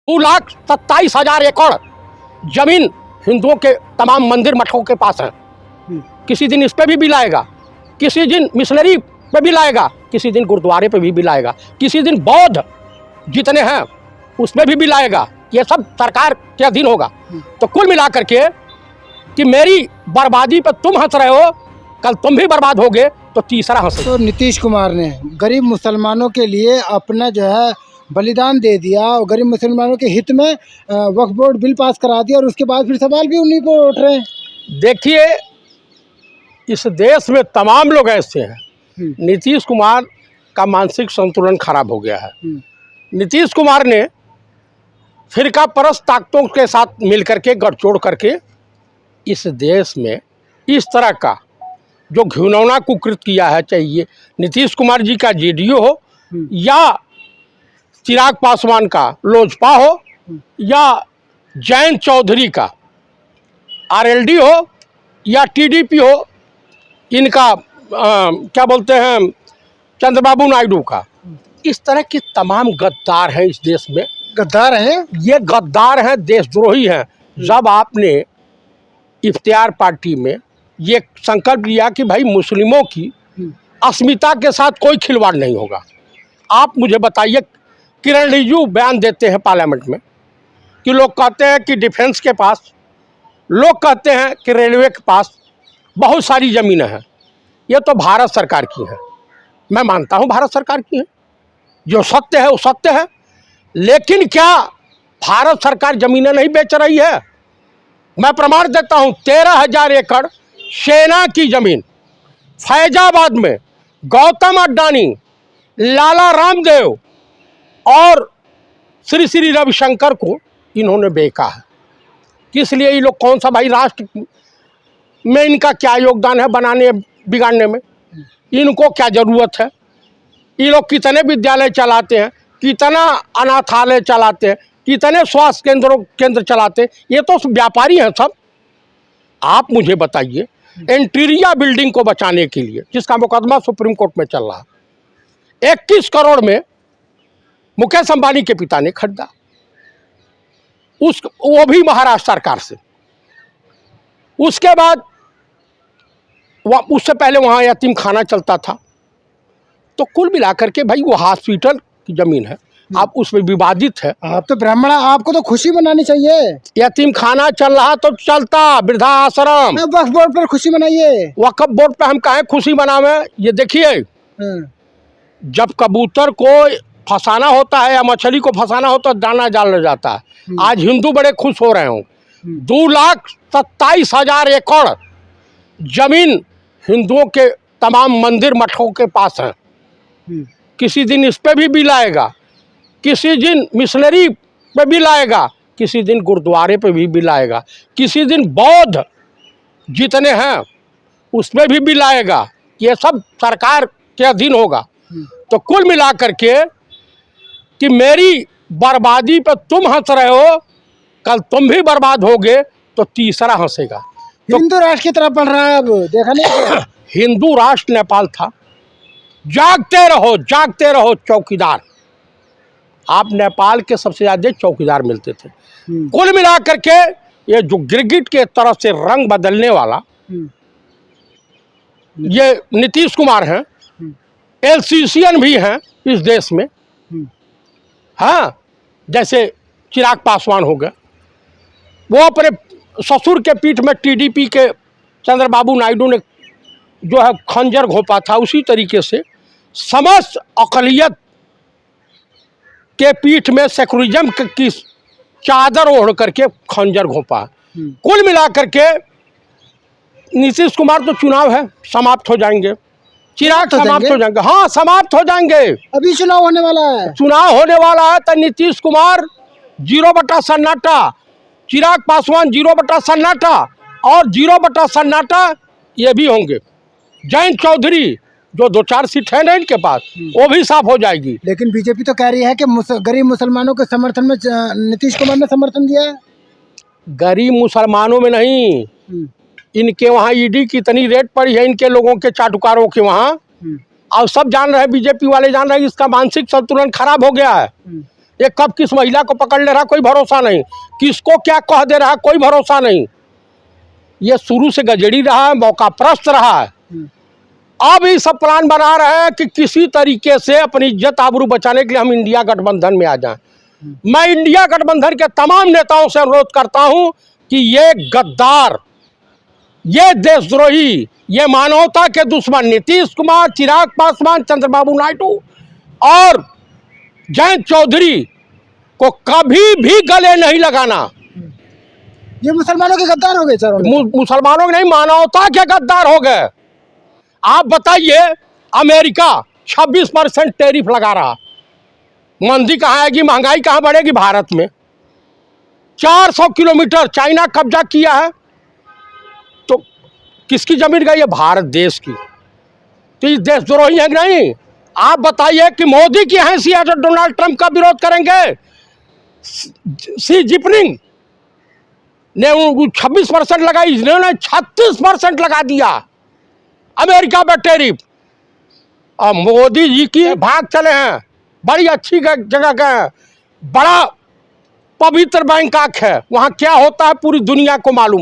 2,27,000 एकड़ जमीन हिंदुओं के तमाम मंदिर मठों के पास है। किसी दिन इस पे भी बिल आएगा, किसी दिन मिशनरी पे बिल आएगा, किसी दिन गुरुद्वारे पे भी बिल आएगा, किसी दिन बौद्ध जितने हैं उसमें भी बिल आएगा। ये सब सरकार के अधीन होगा। तो कुल मिलाकर के कि मेरी बर्बादी पे तुम हंस रहे हो, कल तुम भी बर्बाद होगे तो तीसरा हंसे। तो नीतीश कुमार ने गरीब मुसलमानों के लिए अपना जो है बलिदान दे दिया और गरीब मुसलमानों के हित में वक्फ बोर्ड बिल पास करा दिया और उसके बाद फिर सवाल भी उन्हीं को उठ रहे हैं। देखिए, इस देश में तमाम लोग ऐसे हैं। नीतीश कुमार का मानसिक संतुलन खराब हो गया है। नीतीश कुमार ने फिरका परस्त ताकतों के साथ मिलकर के गठजोड़ करके इस देश में इस तरह का जो घिनौना कुकृत किया है, चाहे ये नीतीश कुमार जी का जेडीयू हो या चिराग पासवान का लोजपा हो या जयंत चौधरी का आरएलडी हो या टीडीपी हो, इनका क्या बोलते हैं चंद्रबाबू नायडू का, इस तरह के तमाम गद्दार हैं इस देश में। गद्दार हैं, ये गद्दार हैं, देशद्रोही हैं। जब आपने इफ्तियार पार्टी में ये संकल्प लिया कि भाई मुस्लिमों की अस्मिता के साथ कोई खिलवाड़ नहीं होगा, आप मुझे बताइए, किरण रिजिजू बयान देते हैं पार्लियामेंट में कि लोग कहते हैं कि डिफेंस के पास, लोग कहते हैं कि रेलवे के पास बहुत सारी ज़मीनें हैं। ये तो भारत सरकार की है, मैं मानता हूँ भारत सरकार की है, जो सत्य है वो सत्य है। लेकिन क्या भारत सरकार ज़मीनें नहीं बेच रही है? मैं प्रमाण देता हूँ, 13,000 एकड़ सेना की ज़मीन फैजाबाद में गौतम अड्डानी, लाला रामदेव और श्री श्री रविशंकर को इन्होंने बेचा है। किस लिए? ये लोग कौन सा भाई राष्ट्र में इनका क्या योगदान है बनाने बिगाड़ने में? इनको क्या ज़रूरत है? ये लोग कितने विद्यालय चलाते हैं, कितना अनाथालय चलाते हैं, कितने स्वास्थ्य केंद्र चलाते हैं। ये तो व्यापारी हैं सब। आप मुझे बताइए, एंटीरिया बिल्डिंग को बचाने के लिए जिसका मुकदमा सुप्रीम कोर्ट में चल रहा है, 21 करोड़ में मुकेश अंबानी के पिता ने खरीदा, वो भी महाराष्ट्र सरकार से। उसके बाद उससे पहले वहाँ यतीम खाना चलता था। तो कुल मिलाकर के भाई वो हॉस्पिटल की ज़मीन है, आप उसमें विवादित है। आप तो ब्राह्मण, आपको तो खुशी मनानी चाहिए। यतीम खाना चल रहा तो चलता, वृद्धा आश्रम, वक्फ बोर्ड पर खुशी मनाइए। वक्फ बोर्ड पर हम काहे खुशी मनावे? ये देखिए, जब कबूतर को फंसाना होता है या मछली को फंसाना होता है, दाना डाला जाता है। आज हिंदू बड़े खुश हो रहे हों। 2,27,000 एकड़ जमीन हिंदुओं के तमाम मंदिर मठों के पास है। किसी दिन इस पे भी बिल आएगा, किसी दिन मिशनरी पे बिल आएगा, किसी दिन गुरुद्वारे पे भी बिल आएगा, किसी दिन बौद्ध जितने हैं उसमें भी बिल आएगा। ये सब सरकार के अधीन होगा। तो कुल मिलाकर के कि मेरी बर्बादी पे तुम हंस रहे हो, कल तुम भी बर्बाद होगे तो तीसरा हंसेगा। तो हिंदू राष्ट्र की तरफ बढ़ रहा है अब, देखा नहीं? हिंदू राष्ट्र नेपाल था। जागते रहो चौकीदार। आप नेपाल के सबसे ज्यादा चौकीदार मिलते थे। कुल मिलाकर के ये जो गिरगिट के तरफ से रंग बदलने वाला ये नीतीश कुमार हैं, एलसीसीएन भी हैं इस देश में। हाँ, जैसे चिराग पासवान हो गए, वो अपने ससुर के पीठ में टीडीपी के चंद्रबाबू नायडू ने जो है खंजर घोंपा था, उसी तरीके से समस्त अक़लियत के पीठ में सेकुलरिज्म की चादर ओढ़ करके खंजर घोंपा। कुल मिलाकर के नीतीश कुमार तो चुनाव है, समाप्त हो जाएंगे। चिराग समाप्त हो जाएंगे। हाँ, समाप्त हो जाएंगे। अभी चुनाव होने वाला है। चुनाव होने वाला है तो नीतीश कुमार 0 सन्नाटा, चिराग पासवान 0 सन्नाटा और 0 सन्नाटा ये भी होंगे। जयंत चौधरी जो 2-4 सीट है ना इनके पास, वो भी साफ हो जाएगी। लेकिन बीजेपी तो कह रही है कि गरीब मुसलमानों के समर्थन में नीतीश कुमार ने समर्थन दिया है। गरीब मुसलमानों में नहीं, इनके वहाँ ईडी की इतनी रेट पड़ी है इनके लोगों के चाटुकारों के वहाँ, और सब जान रहे हैं, बीजेपी वाले जान रहे हैं, इसका मानसिक संतुलन खराब हो गया है। ये कब किस महिला को पकड़ ले रहा कोई भरोसा नहीं, किसको क्या कह दे रहा कोई भरोसा नहीं। ये शुरू से गजड़ी रहा है, मौका प्रस्त रहा है। अब ये सब प्लान बना रहे हैं कि किसी तरीके से अपनी इज्जत आबरू बचाने के लिए हम इंडिया गठबंधन में आ जाएं। मैं इंडिया गठबंधन के तमाम नेताओं से अनुरोध करता हूं कि ये गद्दार, ये देशद्रोही, ये मानवता के दुश्मन नीतीश कुमार, चिराग पासवान, चंद्रबाबू नायडू और जयंत चौधरी को कभी भी गले नहीं लगाना। ये मुसलमानों के गद्दार हो गए सर। मुसलमानों के नहीं, मानवता के गद्दार हो गए। आप बताइए, अमेरिका 26% टैरिफ लगा रहा, मंदी कहाँ आएगी, महंगाई कहाँ बढ़ेगी? भारत में 400 किलोमीटर चाइना कब्जा किया है, तो किसकी जमीन गई है? भारत देश की। तो ये देशद्रोही है कि नहीं? आप बताइए कि मोदी की हैसियत से डोनाल्ड ट्रंप का विरोध करेंगे? सी जिनपिंग ने 26% लगाई, इन्होंने 36% लगा दिया अमेरिका पर टैरिफ। और मोदी जी की भाग चले हैं, बड़ी अच्छी जगह गए हैं, बड़ा पवित्र बैंकॉक है, वहाँ क्या होता है पूरी दुनिया को मालूम।